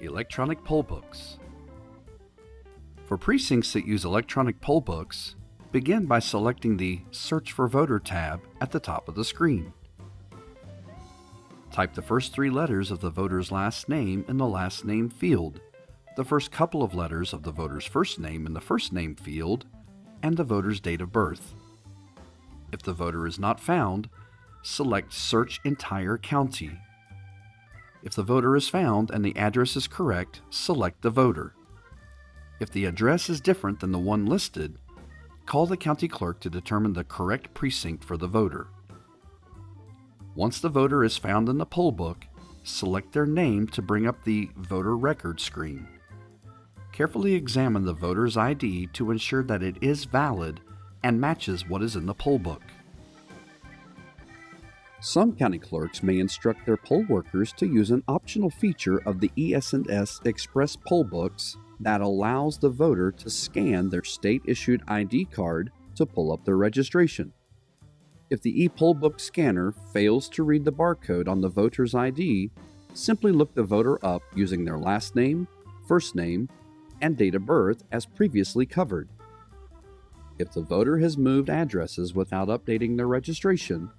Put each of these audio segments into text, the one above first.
Electronic poll books. For precincts that use electronic poll books, begin by selecting the Search for Voter tab at the top of the screen. Type the first 3 letters of the voter's last name in the last name field, the first couple of letters of the voter's first name in the first name field, and the voter's date of birth. If the voter is not found, select Search Entire County. If the voter is found and the address is correct, select the voter. If the address is different than the one listed, call the county clerk to determine the correct precinct for the voter. Once the voter is found in the poll book, select their name to bring up the voter record screen. Carefully examine the voter's ID to ensure that it is valid and matches what is in the poll book. Some county clerks may instruct their poll workers to use an optional feature of the ES&S Express poll books that allows the voter to scan their state-issued ID card to pull up their registration. If the ePoll book scanner fails to read the barcode on the voter's ID, simply look the voter up using their last name, first name, and date of birth as previously covered. If the voter has moved addresses without updating their registration,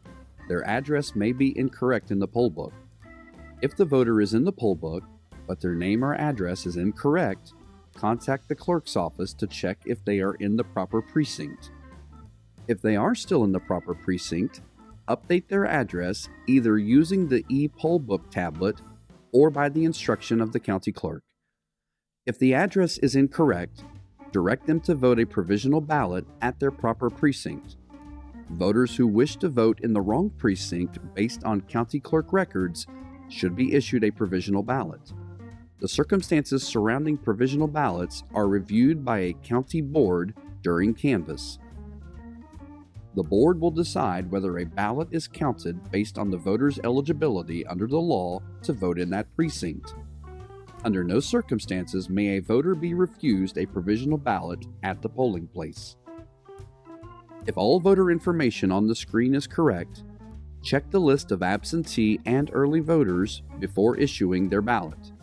their address may be incorrect in the poll book. If the voter is in the poll book, but their name or address is incorrect, contact the clerk's office to check if they are in the proper precinct. If they are still in the proper precinct, update their address either using the ePoll book tablet or by the instruction of the county clerk. If the address is incorrect, direct them to vote a provisional ballot at their proper precinct. Voters who wish to vote in the wrong precinct based on county clerk records should be issued a provisional ballot. The circumstances surrounding provisional ballots are reviewed by a county board during canvass. The board will decide whether a ballot is counted based on the voter's eligibility under the law to vote in that precinct. Under no circumstances may a voter be refused a provisional ballot at the polling place. If all voter information on the screen is correct, check the list of absentee and early voters before issuing their ballot.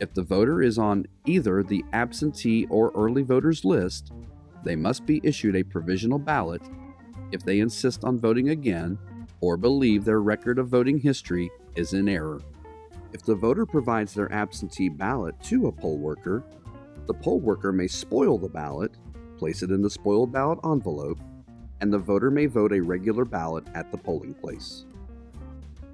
If the voter is on either the absentee or early voters list, they must be issued a provisional ballot if they insist on voting again or believe their record of voting history is in error. If the voter provides their absentee ballot to a poll worker, the poll worker may spoil the ballot, place it in the spoiled ballot envelope, and the voter may vote a regular ballot at the polling place.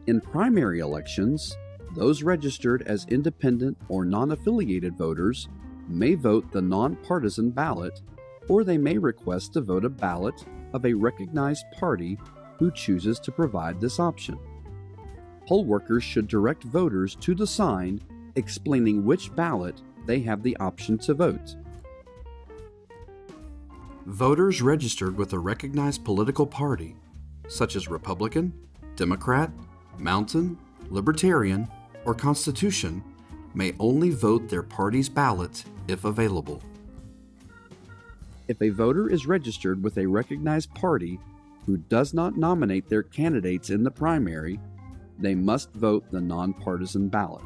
In primary elections, those registered as independent or non-affiliated voters may vote the nonpartisan ballot, or they may request to vote a ballot of a recognized party who chooses to provide this option. Poll workers should direct voters to the sign explaining which ballot they have the option to vote. Voters registered with a recognized political party, such as Republican, Democrat, Mountain, Libertarian, or Constitution, may only vote their party's ballot if available. If a voter is registered with a recognized party who does not nominate their candidates in the primary, they must vote the nonpartisan ballot.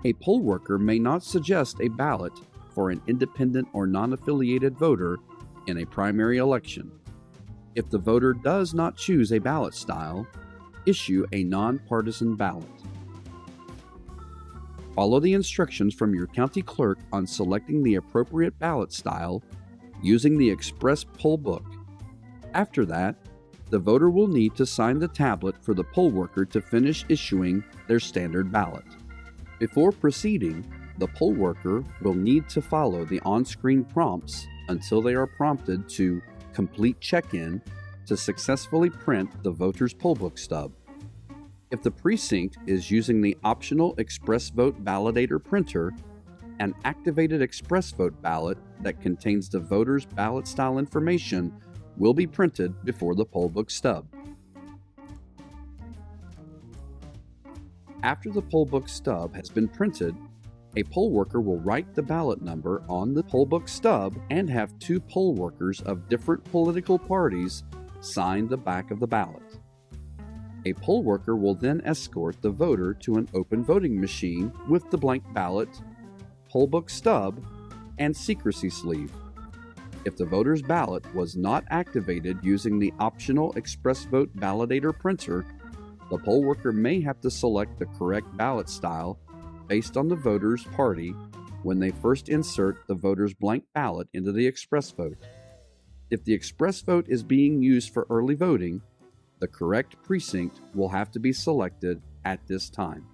A poll worker may not suggest a ballot for an independent or non-affiliated voter in a primary election. If the voter does not choose a ballot style, issue a nonpartisan ballot. Follow the instructions from your county clerk on selecting the appropriate ballot style using the Express poll book. After that, the voter will need to sign the tablet for the poll worker to finish issuing their standard ballot. Before proceeding, the poll worker will need to follow the on-screen prompts until they are prompted to complete check-in to successfully print the voter's poll book stub. If the precinct is using the optional Express Vote Validator printer, an activated Express Vote ballot that contains the voter's ballot style information will be printed before the poll book stub. After the poll book stub has been printed, a poll worker will write the ballot number on the poll book stub and have 2 poll workers of different political parties sign the back of the ballot. A poll worker will then escort the voter to an open voting machine with the blank ballot, poll book stub, and secrecy sleeve. If the voter's ballot was not activated using the optional Express Vote Validator printer, the poll worker may have to select the correct ballot style based on the voter's party when they first insert the voter's blank ballot into the Express Vote. If the Express Vote is being used for early voting, the correct precinct will have to be selected at this time.